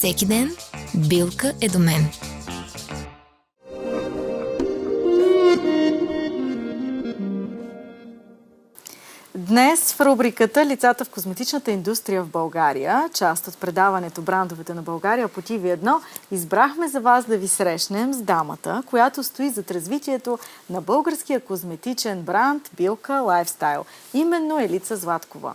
Всеки ден Билка е до мен. Днес в рубриката "Лицата в козметичната индустрия в България", част от предаването "Брандовете на България" по TV1, избрахме за вас да ви срещнем с дамата, която стои зад развитието на българския козметичен бранд Билка Лайфстайл, именно Елица Златкова.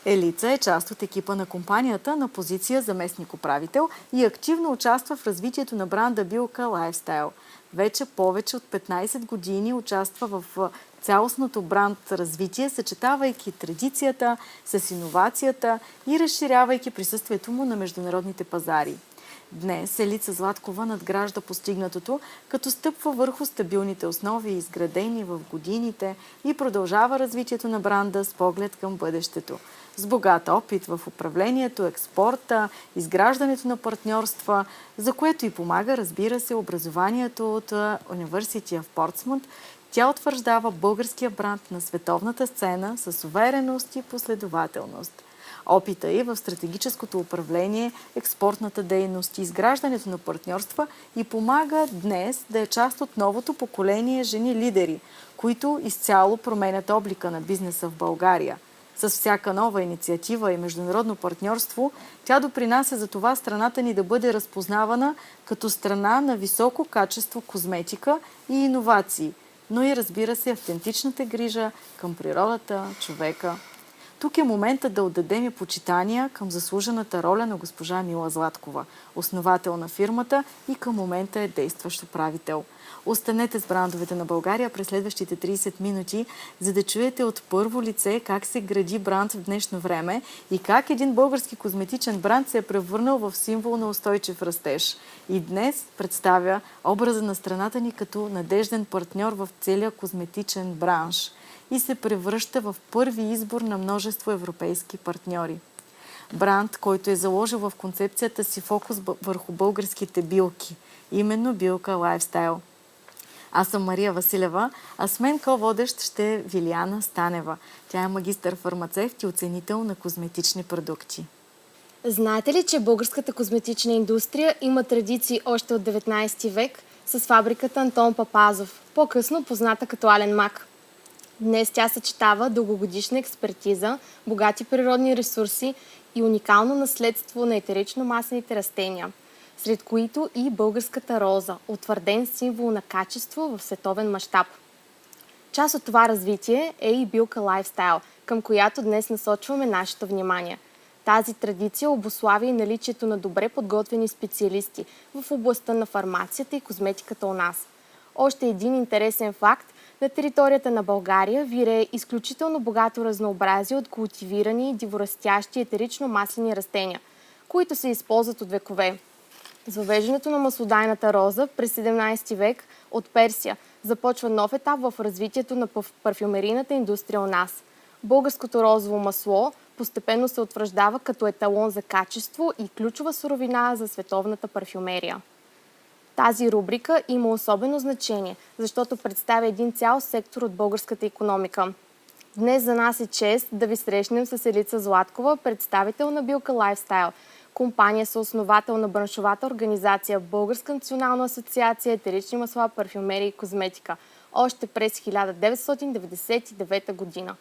Елица е част от екипа на компанията на позиция заместник-управител и активно участва в развитието на бранда Билка Лайфстайл. Вече повече от 15 години участва в цялостното бранд развитие, съчетавайки традицията с иновацията и разширявайки присъствието му на международните пазари. Днес Елица Златкова надгражда постигнатото, като стъпва върху стабилните основи, изградени в годините, и продължава развитието на бранда с поглед към бъдещето. С богат опит в управлението, експорта, изграждането на партньорства, за което и помага, разбира се, образованието от University of Portsmouth, тя утвърждава българския бранд на световната сцена с увереност и последователност. Опита ѝ в стратегическото управление, експортната дейност и изграждането на партньорства и помага днес да е част от новото поколение жени лидери, които изцяло променят облика на бизнеса в България. С всяка нова инициатива и международно партньорство, тя допринася за това страната ни да бъде разпознавана като страна на високо качество козметика и иновации, но и, разбира се, автентичната грижа към природата, човека. Тук е моментът да отдадем и почитания към заслужената роля на госпожа Мила Златкова, основател на фирмата и към момента е действащ управител. Останете с брандовете на България през следващите 30 минути, за да чуете от първо лице как се гради бранд в днешно време и как един български козметичен бранд се е превърнал в символ на устойчив растеж. И днес представя образа на страната ни като надежден партньор в целия козметичен бранш и се превръща в първи избор на множество европейски партньори. Бранд, който е заложил в концепцията си фокус върху българските билки, именно Билка Лайфстайл. Аз съм Мария Василева, а с мен ко-водещ ще е Вилияна Станева. Тя е магистър-фармацевт и оценител на козметични продукти. Знаете ли, че българската козметична индустрия има традиции още от 19 век с фабриката Антон Папазов, по-късно позната като Ален Мак? Днес тя съчетава дългогодишна експертиза, богати природни ресурси и уникално наследство на етерично-маслените растения, сред които и българската роза, утвърден символ на качество в световен мащаб. Част от това развитие е и Билка Лайфстайл, към която днес насочваме нашето внимание. Тази традиция обуславя и наличието на добре подготвени специалисти в областта на фармацията и козметиката у нас. Още един интересен факт: на територията на България вирее изключително богато разнообразие от култивирани и диворастящи етерично-маслени растения, които се използват от векове. С въвеждането на маслодайната роза през 17 век от Персия започва нов етап в развитието на парфюмерийната индустрия у нас. Българското розово масло постепенно се утвърждава като еталон за качество и ключова суровина за световната парфюмерия. Тази рубрика има особено значение, защото представя един цял сектор от българската икономика. Днес за нас е чест да ви срещнем с Елица Златкова, представител на Билка Лайфстайл, компания съосновател на браншовата организация Българска национална асоциация етерични масла, парфюмерия и козметика, още през 1999 година.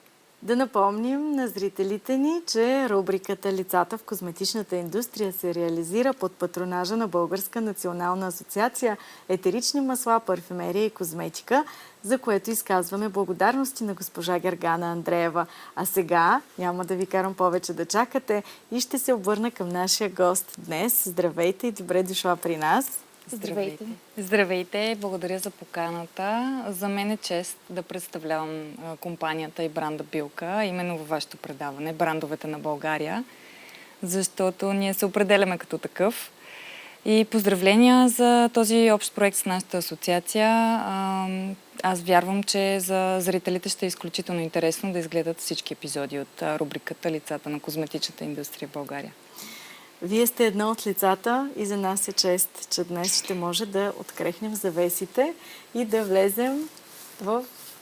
Да напомним на зрителите ни, че рубриката "Лицата в козметичната индустрия" се реализира под патронажа на Българска национална асоциация етерични масла, парфюмерия и козметика, за което изказваме благодарности на госпожа Гергана Андреева. А сега няма да ви карам повече да чакате и ще се обърна към нашия гост днес. Здравейте и добре дошла при нас. Здравейте! Здравейте! Благодаря за поканата. За мен е чест да представлявам компанията и бранда Билка, именно във вашето предаване "Брандовете на България", защото ние се определяме като такъв. И поздравления за този общ проект с нашата асоциация. Аз вярвам, че за зрителите ще е изключително интересно да изгледат всички епизоди от рубриката "Лицата на козметичната индустрия в България". Вие сте едно от лицата и за нас е чест, че днес ще може да открехнем завесите и да влезем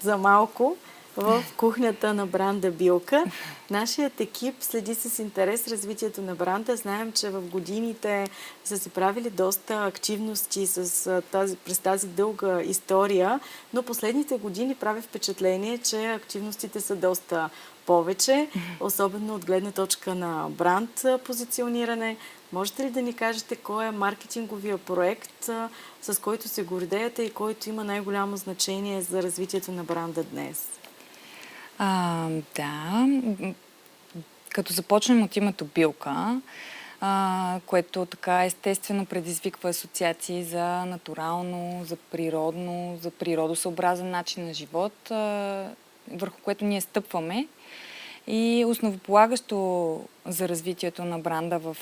за малко в кухнята на бранда Билка. Нашият екип следи с интерес развитието на бранда. Знаем, че в годините са се правили доста активности през тази дълга история, но последните години прави впечатление, че активностите са доста повече, особено от гледна точка на бранд позициониране. Можете ли да ни кажете кой е маркетинговия проект, с който се гордеете и който има най-голямо значение за развитието на бранда днес? Да, като започнем от името Билка, което така естествено предизвиква асоциации за натурално, за природно, за природосъобразен начин на живот, върху което ние стъпваме. И основополагащо за развитието на бранда в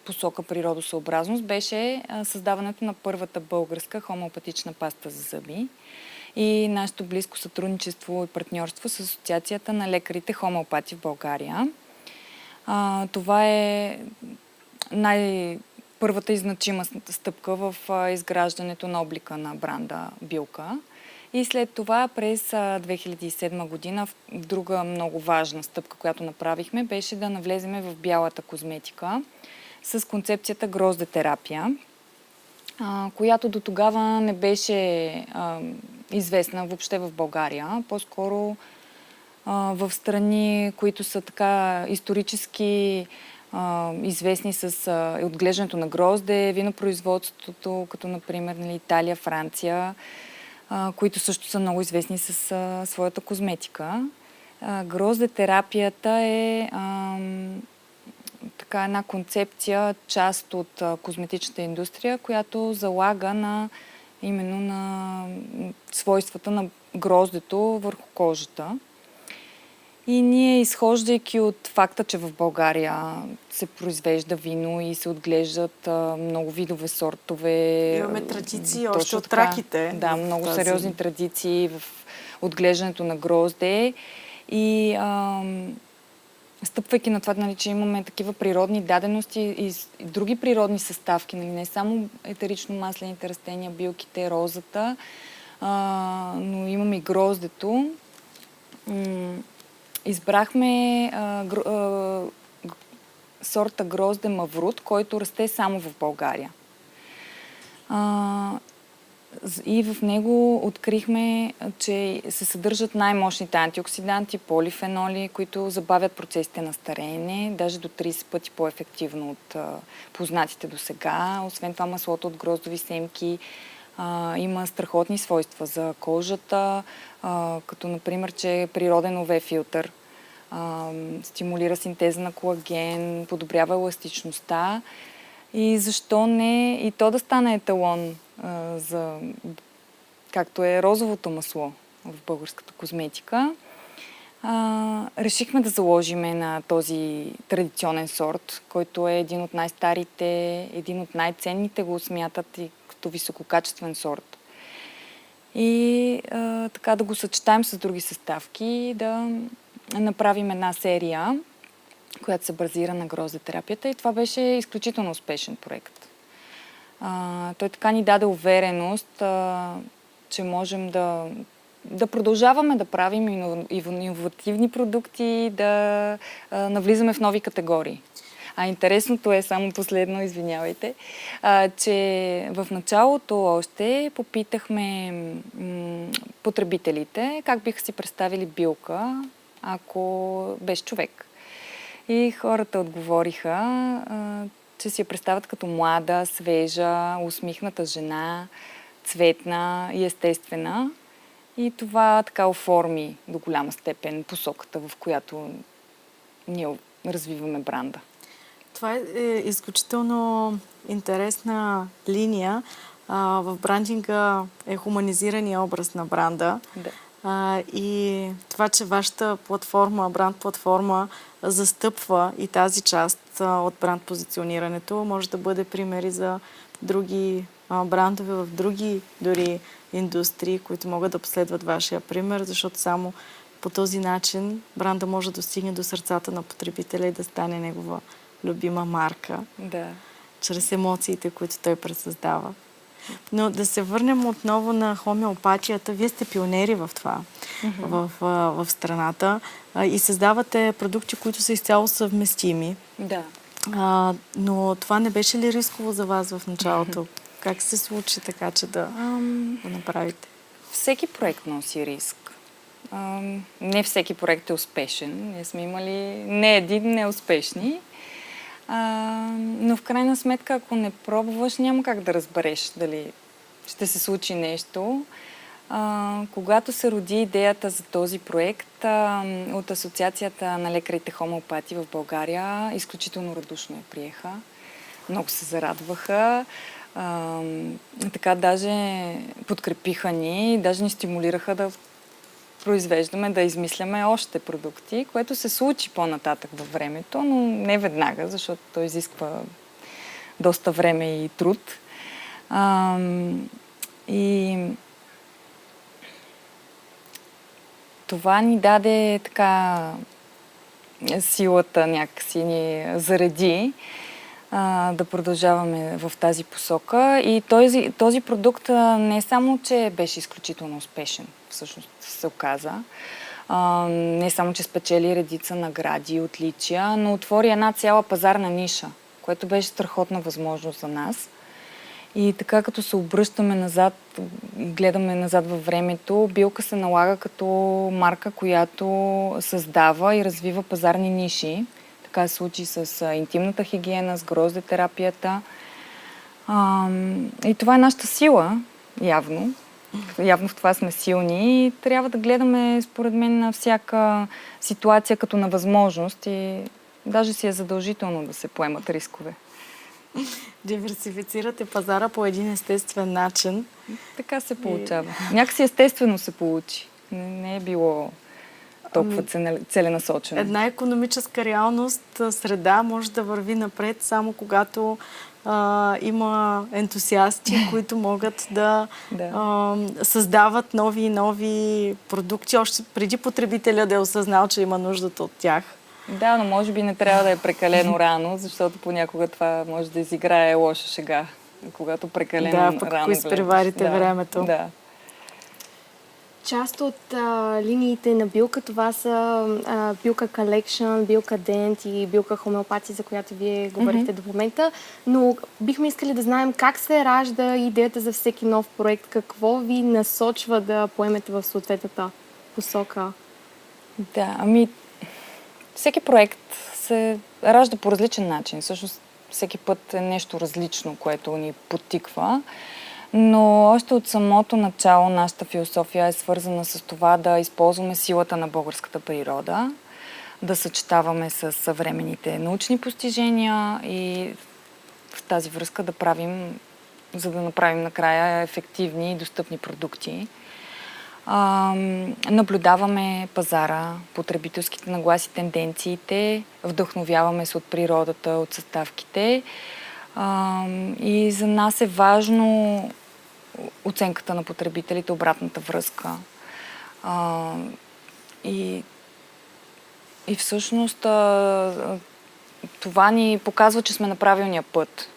посока природосъобразност беше създаването на първата българска хомеопатична паста за зъби и нашето близко сътрудничество и партньорство с Асоциацията на лекарите хомеопати в България. Това е първата и значима стъпка в изграждането на облика на бранда Билка. И след това през 2007 година друга много важна стъпка, която направихме, беше да навлеземе в бялата козметика с концепцията гроздетерапия, която до тогава не беше известна въобще в България. По-скоро в страни, които са така исторически известни с отглеждането на грозде, винопроизводството, като например Италия, Франция, които също са много известни с своята козметика. Гроздетерапията е така една концепция, част от козметичната индустрия, която залага именно на свойствата на гроздето върху кожата. И ние, изхождайки от факта, че в България се произвежда вино и се отглеждат много видове сортове. Имаме традиции още от раките. Да, много сериозни традиции в отглеждането на грозде. И стъпвайки на това, нали, че имаме такива природни дадености и други природни съставки, нали, не само етерично-маслените растения, билките, розата, но имаме и гроздето. Избрахме сорта грозде Маврут, който расте само в България. И в него открихме, че се съдържат най-мощните антиоксиданти, полифеноли, които забавят процесите на стареене, даже до 30 пъти по-ефективно от познатите до сега. Освен това, маслото от гроздови семки има страхотни свойства за кожата, като например, че е природен UV филтър, стимулира синтеза на колаген, подобрява еластичността и защо не и то да стане еталон както е розовото масло в българската козметика. Решихме да заложиме на този традиционен сорт, който е един от най-старите, един от най-ценните, го смятат и като висококачествен сорт. И така да го съчетаем с други съставки и да направим една серия, която се базира на гроздетерапията. И това беше изключително успешен проект. Той така ни даде увереност, че можем да продължаваме да правим иновативни продукти, да навлизаме в нови категории. Интересното е, само последно, извинявайте, че в началото още попитахме потребителите как биха си представили Билка, ако беше човек. И хората отговориха, че си я представят като млада, свежа, усмихната жена, цветна и естествена. И това така оформи до голяма степен посоката, в която ние развиваме бранда. Това е изключително интересна линия. В брандинга е хуманизирания образ на бранда. Да. И това, че вашата платформа, бранд платформа, застъпва и тази част от бранд позиционирането, може да бъде примери за други брандове в други дори индустрии, които могат да последват вашия пример, защото само по този начин бранда може да достигне до сърцата на потребителя и да стане негова любима марка. Да. Чрез емоциите, които той пресъздава. Но да се върнем отново на хомеопатията. Вие сте пионери в това, в страната и създавате продукти, които са изцяло съвместими. Да. Но това не беше ли рисково за вас в началото? Как се случи така, че да го направите? Всеки проект носи риск. Не всеки проект е успешен. Ние сме имали не един неуспешни. Но в крайна сметка, ако не пробваш, няма как да разбереш дали ще се случи нещо. Когато се роди идеята за този проект от Асоциацията на лекарите хомеопати в България, изключително радушно я приеха. Много се зарадваха. Така даже подкрепиха ни, даже ни стимулираха да произвеждаме, да измисляме още продукти, което се случи по-нататък във времето, но не веднага, защото то изисква доста време и труд. И това ни даде така силата някакси ни зареди да продължаваме в тази посока. И този продукт не само, че беше изключително успешен, всъщност се оказа. Не само, че спечели редица награди и отличия, но отвори една цяла пазарна ниша, което беше страхотна възможност за нас. И така, като се обръщаме назад, гледаме назад във времето, Билка се налага като марка, която създава и развива пазарни ниши. Така се случи с интимната хигиена, с гроздетерапията. И това е нашата сила, явно. Явно в това сме силни и трябва да гледаме, според мен, на всяка ситуация като на възможност и даже си е задължително да се поемат рискове. Диверсифицирате пазара по един естествен начин. Така се получава. Някакси естествено се получи. Не е било толкова целенасочено. Една икономическа реалност, среда може да върви напред само когато има ентусиасти, които могат да създават нови и нови продукти, още преди потребителя да е осъзнал, че има нуждата от тях. Да, но може би не трябва да е прекалено рано, защото понякога това може да изиграе лоша шега, когато прекалено рано гледаш. Да, пък ако изпреварите времето. Да. Част от линиите на Билка, това са Билка Collection, Билка Dent и Билка Хомеопати, за която вие говорихте до момента. Но бихме искали да знаем как се ражда идеята за всеки нов проект, какво ви насочва да поемете в съответната посока. Да, всеки проект се ражда по различен начин. Всъщност всеки път е нещо различно, което ни подтиква. Но още от самото начало нашата философия е свързана с това да използваме силата на българската природа, да съчетаваме с съвременните научни постижения и в тази връзка за да направим накрая ефективни и достъпни продукти. Наблюдаваме пазара, потребителските нагласи, тенденциите, вдъхновяваме се от природата, от съставките. И за нас е важно оценката на потребителите, обратната връзка. И всъщност това ни показва, че сме на правилния път.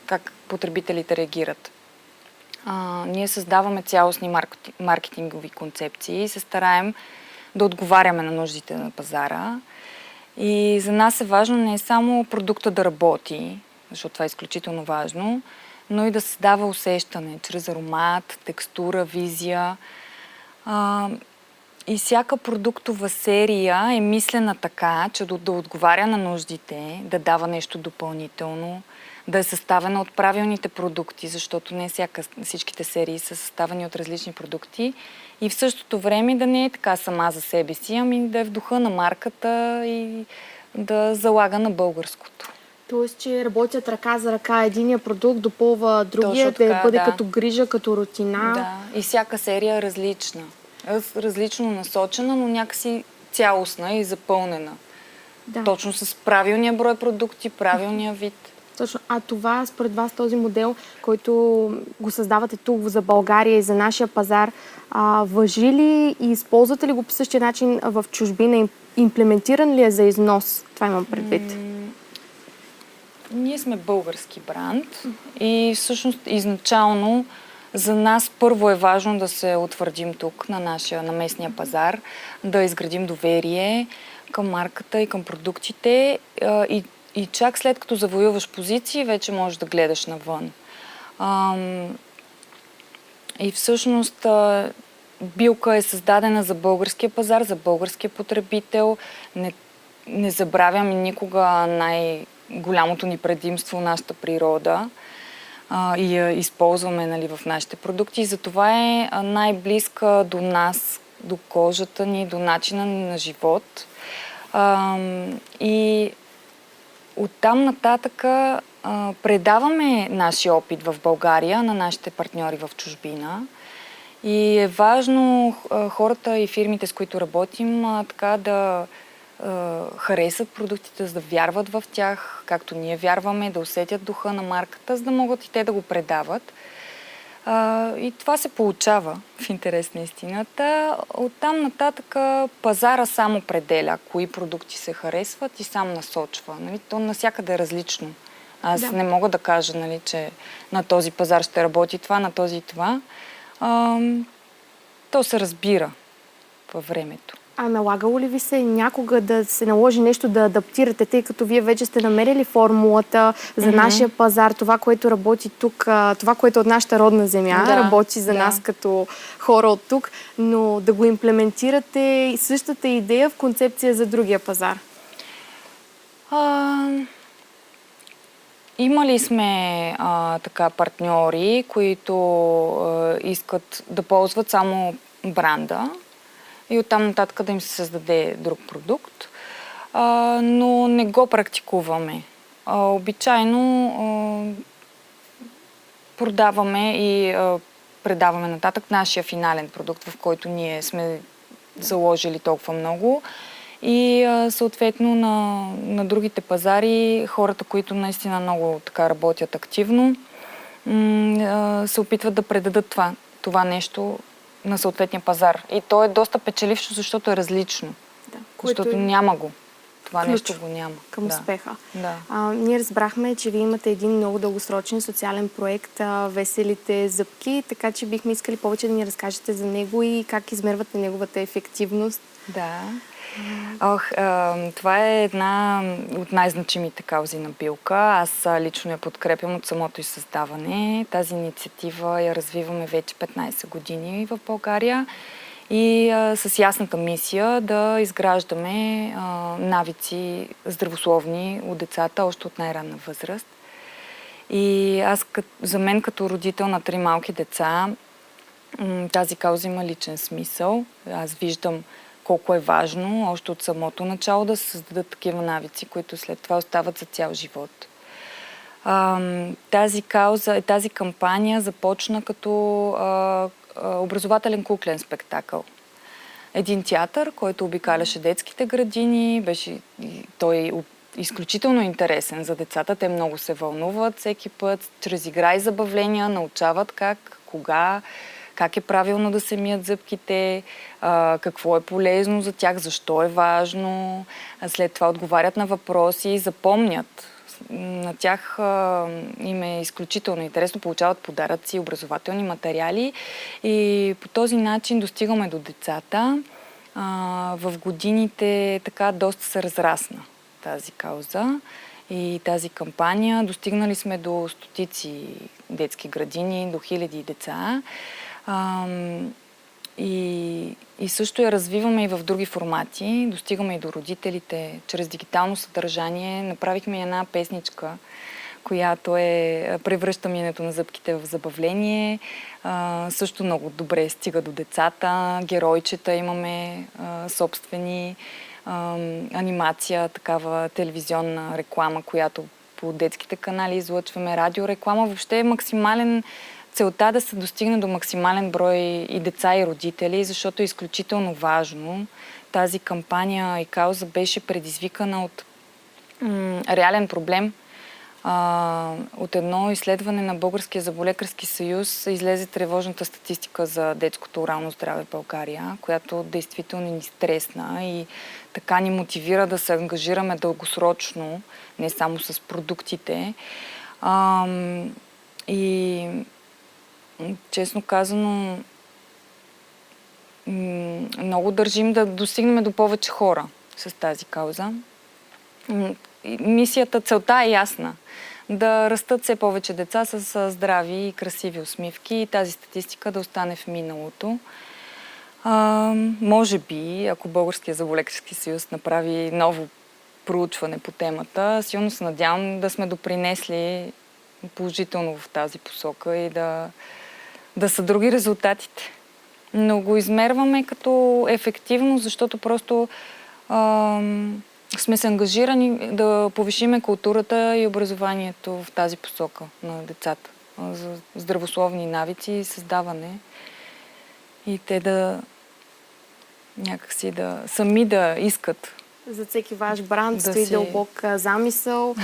Как потребителите реагират. Ние създаваме цялостни маркетингови концепции и се стараем да отговаряме на нуждите на пазара. И за нас е важно не само продукта да работи, защото това е изключително важно, но и да се дава усещане чрез аромат, текстура, визия. И всяка продуктова серия е мислена така, че да отговаря на нуждите, да дава нещо допълнително, да е съставена от правилните продукти, защото не всичките серии са съставени от различни продукти и в същото време да не е така сама за себе си, ами да е в духа на марката и да залага на българското. Тоест, че работят ръка за ръка. Единия продукт допълва другия, да бъде като грижа, като рутина. Да, и всяка серия е различна. Различно насочена, но някакси цялостна и запълнена. Да. Точно с правилния брой продукти, правилния вид. Точно. А това, според вас, този модел, който го създавате тук за България и за нашия пазар, важи ли и използвате ли го по същия начин в чужбина? Имплементиран ли е за износ? Това имам предвид. Ние сме български бранд и всъщност изначално за нас първо е важно да се утвърдим тук на местния пазар, да изградим доверие към марката и към продуктите и чак след като завоюваш позиции, вече можеш да гледаш навън. И всъщност Билка е създадена за българския пазар, за българския потребител. Не забравяме никога най-голямото ни предимство, нашата природа, и я използваме, нали, в нашите продукти. И затова е най-близка до нас, до кожата ни, до начина ни на живот. И оттам нататък предаваме нашия опит в България на нашите партньори в чужбина. И е важно хората и фирмите, с които работим, така да харесат продуктите, за да вярват в тях, както ние вярваме, да усетят духа на марката, за да могат и те да го предават. И това се получава в интерес на истината. Оттам нататък пазара сам определя кои продукти се харесват и сам насочва. Нали? То навсякъде е различно. Аз не мога да кажа, нали, че на този пазар ще работи това, на този и това. То се разбира във времето. А налагало ли ви се някога да се наложи нещо да адаптирате, тъй като вие вече сте намерили формулата за нашия пазар, това, което работи тук, това, което от нашата родна земя работи за нас като хора от тук, но да го имплементирате същата идея в концепция за другия пазар? Имали сме така партньори, които искат да ползват само бранда и оттам нататък да им се създаде друг продукт, но не го практикуваме. Обичайно продаваме и предаваме нататък нашия финален продукт, в който ние сме заложили толкова много. И съответно на другите пазари, хората, които наистина много така работят активно, се опитват да предадат това нещо на съответния пазар. И то е доста печелившо, защото е различно. Защото няма го. Това нещо го няма. Към успеха. Да. Ние разбрахме, че вие имате един много дългосрочен социален проект Веселите зъбки, така че бихме искали повече да ни разкажете за него и как измервате неговата ефективност. Да. Това е една от най-значимите каузи на Билка. Аз лично я подкрепям от самото й създаване. Тази инициатива я развиваме вече 15 години в България и с ясната мисия да изграждаме навици здравословни у децата още от най-ранна възраст. И за мен като родител на 3 малки деца тази кауза има личен смисъл. Аз виждам колко е важно още от самото начало да се създадат такива навици, които след това остават за цял живот. Тази кампания започна като образователен куклен спектакъл. Един театър, който обикаляше детските градини, той е изключително интересен за децата. Те много се вълнуват всеки път, чрез игра и забавления научават как е правилно да се мият зъбките, какво е полезно за тях, защо е важно. След това отговарят на въпроси и запомнят. На тях им е изключително интересно, получават подаръци, образователни материали и по този начин достигаме до децата. В годините така доста се разрасна тази кауза и тази кампания. Достигнали сме до стотици детски градини, до хиляди деца. И също я развиваме и в други формати. Достигаме и до родителите. Чрез дигитално съдържание направихме една песничка, която превръща миенето на зъбките в забавление. Също много добре стига до децата. Геройчета имаме собствени, анимация, такава телевизионна реклама, която по детските канали излъчваме, радиореклама. Въобще е максимален целта да се достигне до максимален брой и деца, и родители, защото е изключително важно. Тази кампания и кауза беше предизвикана от реален проблем От едно изследване на Българския зъболекарски съюз излезе тревожната статистика за детското орално здраве в България, която действително ни стресна и така ни мотивира да се ангажираме дългосрочно, не само с продуктите. И честно казано, много държим да достигнем до повече хора с тази кауза. Мисията, целта е ясна. Да растат все повече деца с здрави и красиви усмивки и тази статистика да остане в миналото. Може би, ако Българския зъболекарски съюз направи ново проучване по темата, силно се надявам да сме допринесли положително в тази посока и да са други резултатите. Но го измерваме като ефективно, защото просто сме се ангажирани да повишиме културата и образованието в тази посока на децата. За здравословни навици и създаване. И те да някакси сами да искат. За всеки ваш бранд Да стои си- дълбок замисъл.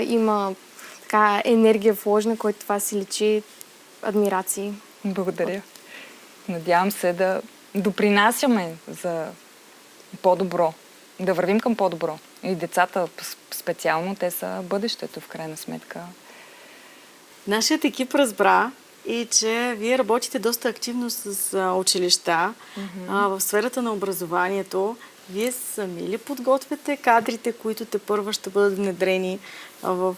Има така енергия вложена, който това си личи. Адмирации. Благодаря. Надявам се да допринасяме за по-добро. Да вървим към по-добро. И децата специално, те са бъдещето в крайна сметка. Нашият екип разбра и че вие работите доста активно с училища в сферата на образованието. Вие сами ли подготвяте кадрите, които тепърва ще бъдат внедрени в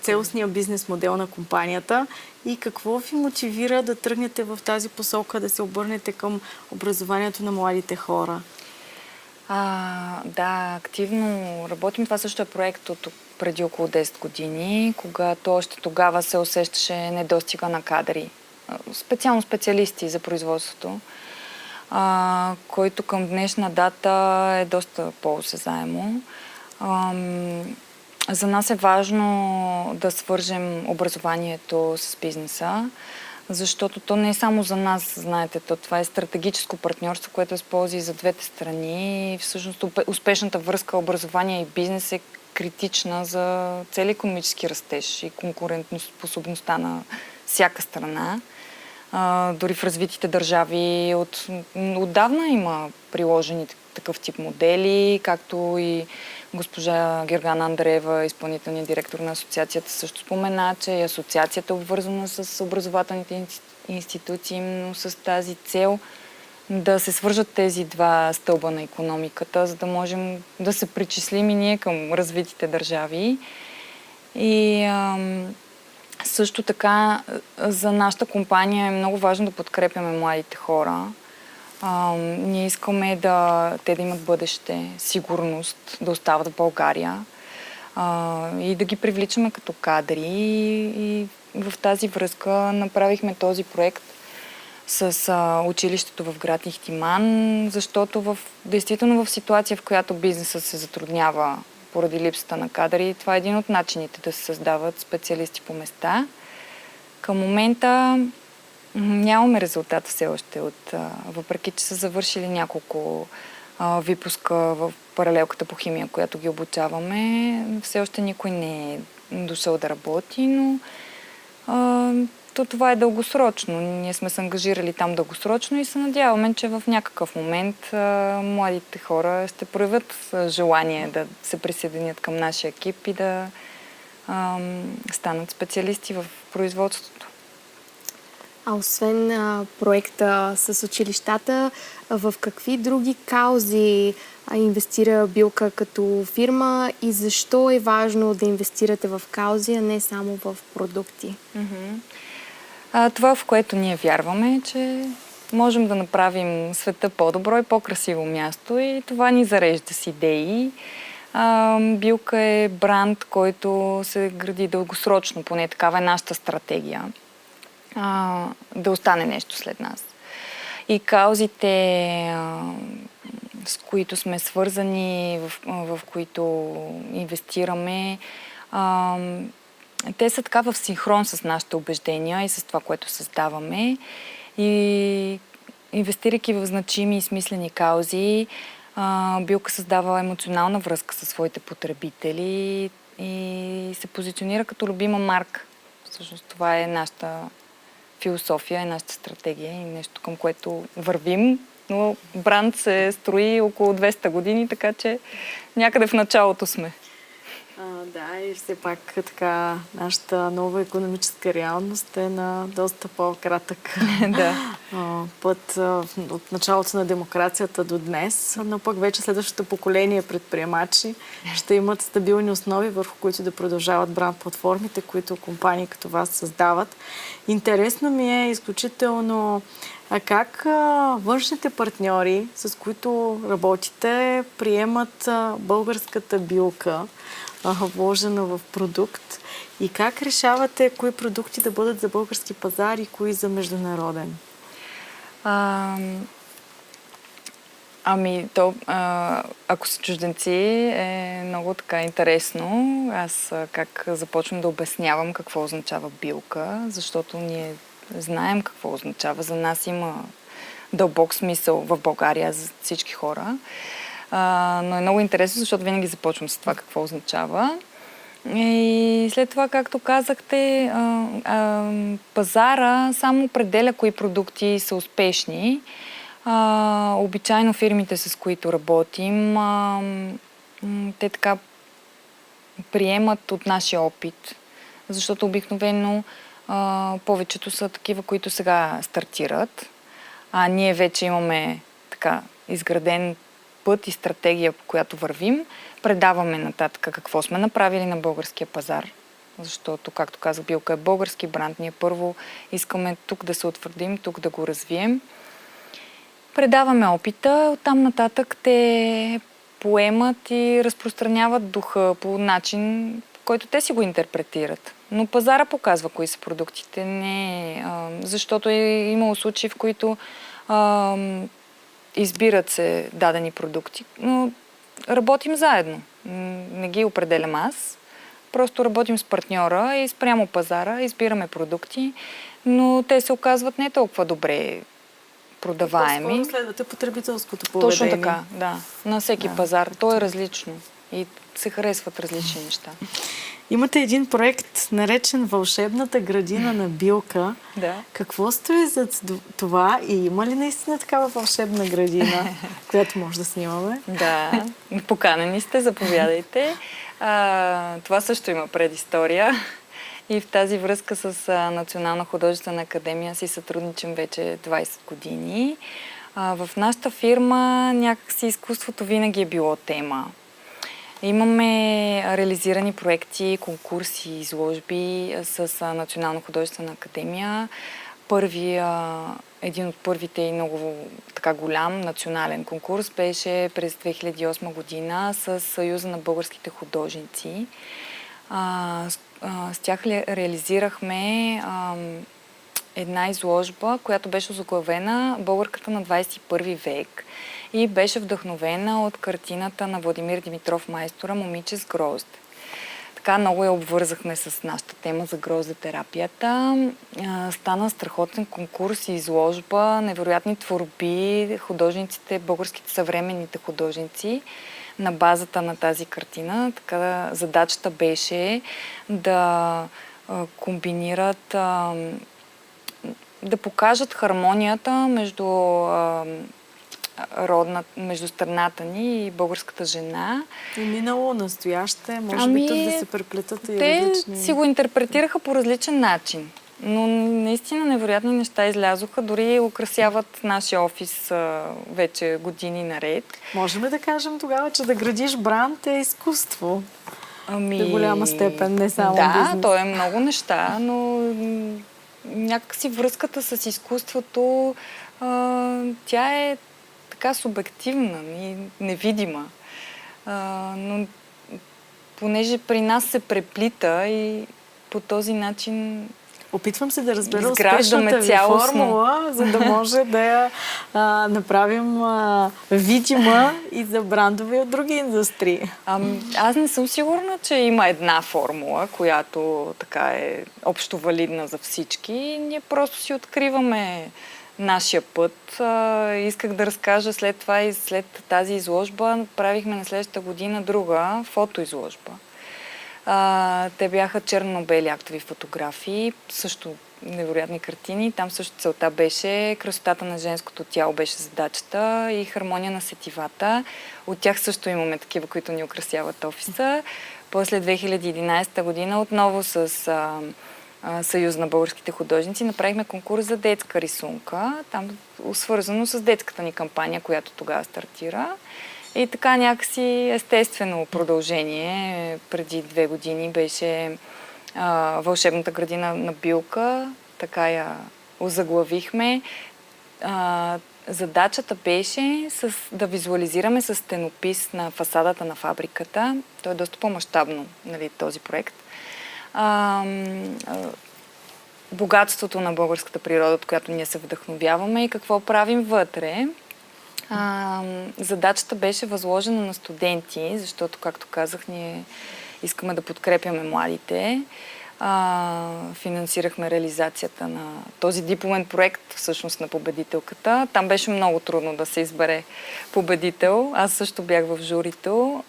цялостния бизнес модел на компанията и какво ви мотивира да тръгнете в тази посока, да се обърнете към образованието на младите хора? Да, активно работим. Това също е проект от преди около 10 години, когато още тогава се усещаше недостига на кадри, специално специалисти за производството, който към днешна дата е доста по-осезаемо. За нас е важно да свържем образованието с бизнеса, защото то не е само за нас, знаете, това е стратегическо партньорство, което е с ползи за двете страни. И всъщност успешната връзка образование и бизнес е критична за цели икономически растеж и конкурентоспособността на всяка страна. Дори в развитите държави отдавна има приложени такъв тип модели, както и госпожа Гергана Андреева, изпълнителният директор на асоциацията, също спомена, че и асоциацията е обвързана с образователните институции, но с тази цел да се свържат тези два стълба на икономиката, за да можем да се причислим и ние към развитите държави. И също така за нашата компания е много важно да подкрепяме младите хора. Ние искаме те да имат бъдеще, сигурност, да остават в България и да ги привличаме като кадри. И в тази връзка направихме този проект с училището в град Ихтиман, защото действително в ситуация, в която бизнесът се затруднява поради липсата на кадри, това е един от начините да се създават специалисти по места. Към момента нямаме резултата все още, въпреки че са завършили няколко випуска в паралелката по химия, която ги обучаваме. Все още никой не е дошъл да работи, но това е дългосрочно. Ние сме се ангажирали там дългосрочно и се надяваме, че в някакъв момент младите хора ще проявят желание да се присъединят към нашия екип и да станат специалисти в производството. А освен проекта с училищата, в какви други каузи инвестира Билка като фирма и защо е важно да инвестирате в каузи, а не само в продукти? Това, в което ние вярваме, е, че можем да направим света по-добро и по-красиво място и това ни зарежда с идеи. Билка е бранд, който се гради дългосрочно, поне такава е нашата стратегия. Да остане нещо след нас. И каузите, с които сме свързани, в които инвестираме, те са така в синхрон с нашите убеждения и с това, което създаваме. И инвестирайки в значими и смислени каузи, Билка създава емоционална връзка със своите потребители. и се позиционира като любима марка. Всъщност това е нашата философия, е нашата стратегия и нещо, към което вървим. Но бранд се строи около 200 години, така че някъде в началото сме. Да, и все пак така нашата нова икономическа реалност е на доста по-кратък път от началото на демокрацията до днес, но пък вече следващото поколение предприемачи ще имат стабилни основи, върху които да продължават бранд платформите, които компании като вас създават. Интересно ми е изключително как външните партньори, с които работите, приемат българската билка, вложена в продукт, и как решавате кои продукти да бъдат за български пазар и кои за международен? Ако са чужденци, е много така интересно. Аз как започвам да обяснявам какво означава билка, защото ние знаем какво означава. За нас има дълбок смисъл в България за всички хора. Но е много интересно, защото винаги започвам с това какво означава. И след това, както казахте, пазара само определя кои продукти са успешни. Обичайно фирмите, с които работим, те така приемат от нашия опит, защото обикновено повечето са такива, които сега стартират, а ние вече имаме така изграден път и стратегия, по която вървим, предаваме нататък какво сме направили на българския пазар, защото, както казах, билка е български бранд. Ние първо искаме тук да се утвърдим, тук да го развием. Предаваме опита, оттам нататък те поемат и разпространяват духа по начин, по който те си го интерпретират. Но пазара показва кои са продуктите, защото е имало случаи, в които избират се дадени продукти, но работим заедно. Не ги определям аз. Просто работим с партньора и спрямо пазара избираме продукти, но те се оказват не толкова добре продаваеми. По-скоро следвате потребителското поведение. Точно така, да. На всеки пазар. То е различно и се харесват различни неща. Имате един проект, наречен Вълшебната градина на билка. Да. Какво стои за това и има ли наистина такава вълшебна градина, която може да снимаме? Да, поканени сте, заповядайте. Това също има предистория. И в тази връзка с Национална художествена академия си сътрудничам вече 20 години. В нашата фирма някакси изкуството винаги е било тема. Имаме реализирани проекти, конкурси, изложби с Национална художествена академия. Един от първите и много така голям национален конкурс беше през 2008 година с Съюза на българските художници. С тях реализирахме една изложба, която беше озаглавена "Българката на 21 век" и беше вдъхновена от картината на Владимир Димитров Майстора "Момиче с грозде". Така много я обвързахме с нашата тема за гроздетерапията. Стана страхотен конкурс и изложба, невероятни творби, художниците, българските съвременните художници на базата на тази картина. Така задачата беше да комбинират, да покажат хармонията между страната ни и българската жена. И минало, настояще, може би тук да се преплетат и различни... Те си го интерпретираха по различен начин. Но наистина невероятни неща излязоха, дори украсяват нашия офис вече години наред. Можем ли да кажем тогава, че да градиш бранд е изкуство? До голяма степен, не само бизнес. Да, то е много неща, но някакси връзката с изкуството, тя е така субективна и невидима. Но понеже при нас се преплита и по този начин опитвам се да разбера успешната ви формула, за да може да я направим видима и за брандове от други индустрии. Аз не съм сигурна, че има една формула, която така е общо валидна за всички. Ние просто си откриваме нашия път. Исках да разкажа след това и след тази изложба правихме на следващата година друга фотоизложба. Те бяха черно-бели актови фотографии, също невероятни картини. Там също целта беше красотата на женското тяло беше задачата и хармония на сетивата. От тях също имаме такива, които ни украсяват офиса. После 2011 година отново с Съюз на българските художници направихме конкурс за детска рисунка. Там свързано с детската ни кампания, която тогава стартира. И така някакси естествено продължение. Преди 2 години беше Вълшебната градина на Билка. Така я озаглавихме. Задачата беше да визуализираме с стенопис на фасадата на фабриката. Той е доста по-мащабно, нали, този проект. Богатството на българската природа, от която ние се вдъхновяваме и какво правим вътре. Задачата беше възложена на студенти, защото, както казах, ние искаме да подкрепяме младите. Финансирахме реализацията на този дипломен проект, всъщност на победителката. Там беше много трудно да се избере победител. Аз също бях в журито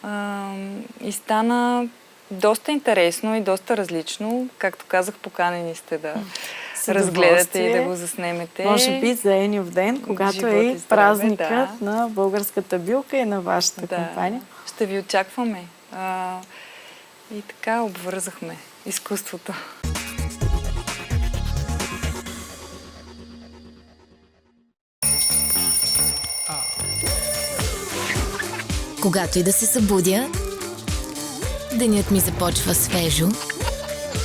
и стана доста интересно и доста различно. Както казах, поканени сте да разгледате и да го заснемете. Може би за Еньов ден, когато е и празникът на българската билка и на вашата компания. Ще ви очакваме. И така обвързахме изкуството. Когато и да се събудя, денят ми започва свежо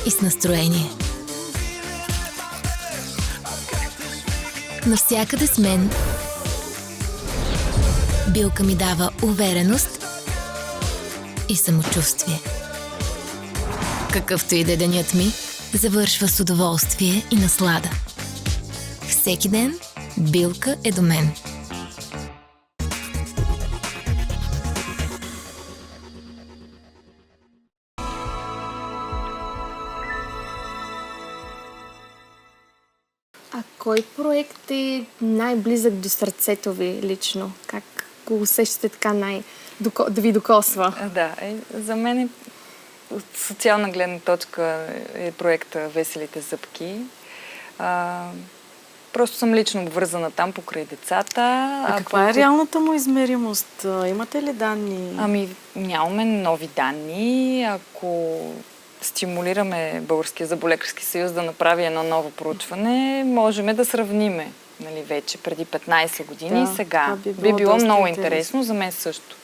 и с настроение. Навсякъде с мен билка ми дава увереност и самочувствие. Какъвто и да е денят ми, завършва с удоволствие и наслада. Всеки ден билка е до мен. А кой проект е най-близък до сърцето ви лично? Как го усещате така да ви докосва? За мен от социална гледна точка е проекта Веселите зъбки. Просто съм лично обвързана там покрай децата. Каква е реалната му измеримост? Имате ли данни? Нямаме нови данни. Ако стимулираме Българския зъболекарски съюз да направи едно ново проучване, можем да сравниме, нали, вече преди 15 години и сега. Би било много интересно, за мен също.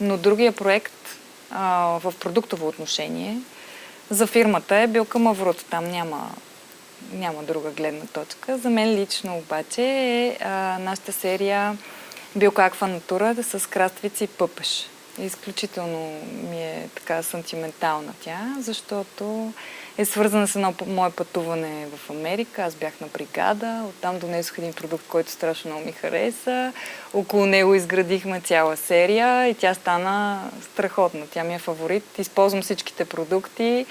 Но другия проект в продуктово отношение за фирмата е Билка Маврут. Там няма друга гледна точка. За мен лично обаче е нашата серия Билка Аква Натура с краставица и пъпеш. Изключително ми е така сантиментална тя, защото е свързана с едно мое пътуване в Америка. Аз бях на бригада, оттам донесох един продукт, който страшно много ми хареса. Около него изградихме цяла серия и тя стана страхотна. Тя ми е фаворит. Използвам всичките продукти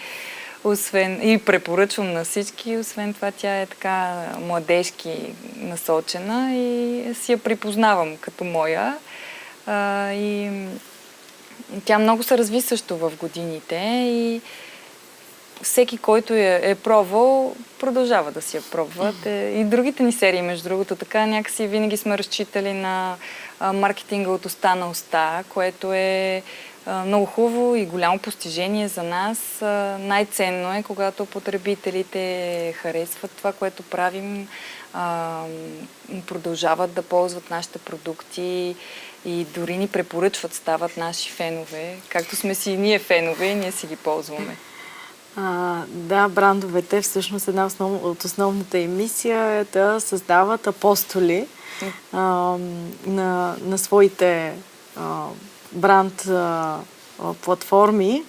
и препоръчвам на всички. Освен това, тя е така младежки насочена и си я припознавам като моя. И тя много се разви също в годините и всеки, който е пробвал, продължава да си я пробват. И другите ни серии, между другото, така някакси винаги сме разчитали на маркетинга от уста на уста, което е много хубаво и голямо постижение за нас. Най-ценно е, когато потребителите харесват това, което правим, продължават да ползват нашите продукти и дори ни препоръчват, стават наши фенове. Както сме си и ние фенове, и ние си ги ползваме. Да, брандовете, всъщност една от основната им мисия е да създават апостоли на своите бранд платформи.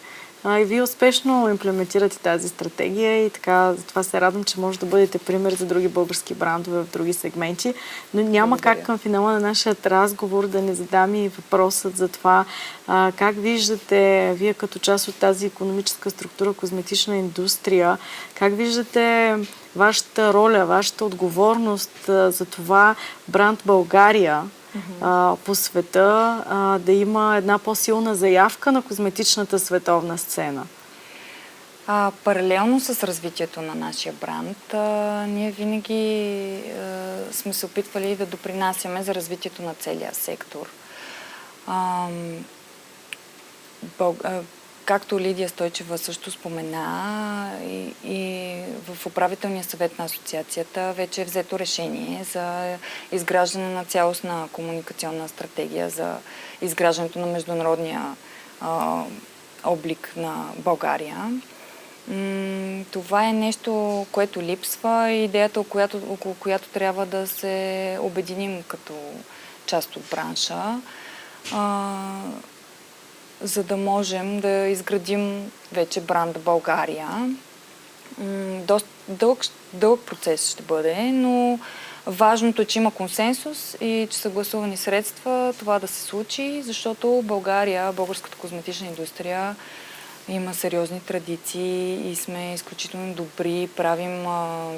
И вие успешно имплементирате тази стратегия и така, затова се радвам, че може да бъдете пример за други български брандове в други сегменти. Но няма как към финала на нашия разговор да не задам и въпросът за това как виждате вие като част от тази икономическа структура, козметична индустрия, как виждате вашата роля, вашата отговорност за това бранд България по света да има една по-силна заявка на козметичната световна сцена? Паралелно с развитието на нашия бранд, ние винаги сме се опитвали да допринасяме за развитието на целия сектор. Както Лидия Стойчева също спомена, и в управителния съвет на асоциацията вече е взето решение за изграждане на цялостна комуникационна стратегия за изграждането на международния облик на България. Това е нещо, което липсва и идеята, около която трябва да се обединим като част от бранша, за да можем да изградим вече бранда България. Доста дълъг процес ще бъде, но важното е, че има консенсус и че са гласувани средства това да се случи, защото България, българската козметична индустрия има сериозни традиции и сме изключително добри, правим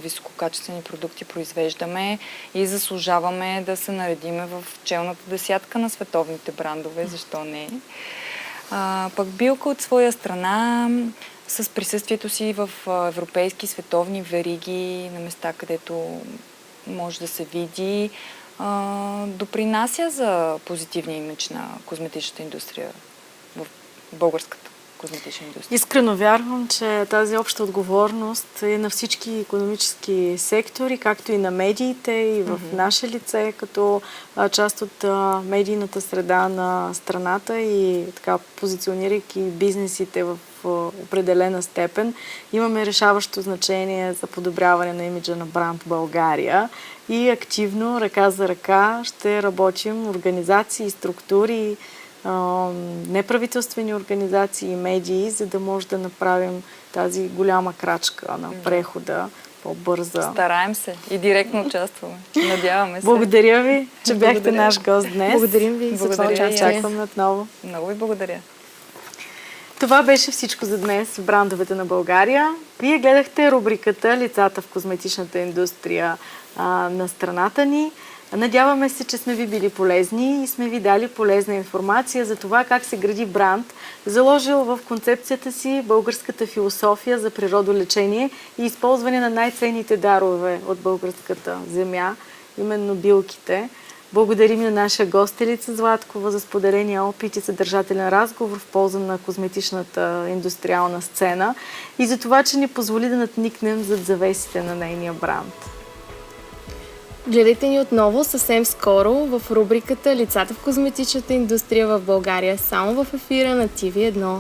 висококачествени продукти, произвеждаме и заслужаваме да се наредиме в челната десятка на световните брандове, защо не. Пък Билка от своя страна, с присъствието си в европейски световни вериги, на места, където може да се види, допринася за позитивния имидж на козметичната индустрия в българската козметична индустрия. Искрено вярвам, че тази обща отговорност е на всички икономически сектори, както и на медиите, и в наше лице, като част от медийната среда на страната и така позиционирайки бизнесите в определена степен, имаме решаващо значение за подобряване на имиджа на бранд България и активно, ръка за ръка, ще работим организации, структури, неправителствени организации и медии, за да може да направим тази голяма крачка на прехода по-бърза. Стараем се и директно участваме. Надяваме се. Благодаря ви, че бяхте наш гост днес. Благодарим ви за това участие. Очакваме отново. Много ви благодаря. Това беше всичко за днес в брандовете на България. Вие гледахте рубриката "Лицата в козметичната индустрия" на страната ни. Надяваме се, че сме ви били полезни и сме ви дали полезна информация за това как се гради бранд, заложил в концепцията си българската философия за природолечение и използване на най-ценните дарове от българската земя, именно билките. Благодарим на наша гостелица Златкова за споделения опит и съдържателен разговор в полза на козметичната индустриална сцена и за това, че ни позволи да надникнем зад завесите на нейния бранд. Гледайте ни отново съвсем скоро в рубриката "Лицата в козметичната индустрия в България", само в ефира на TV1.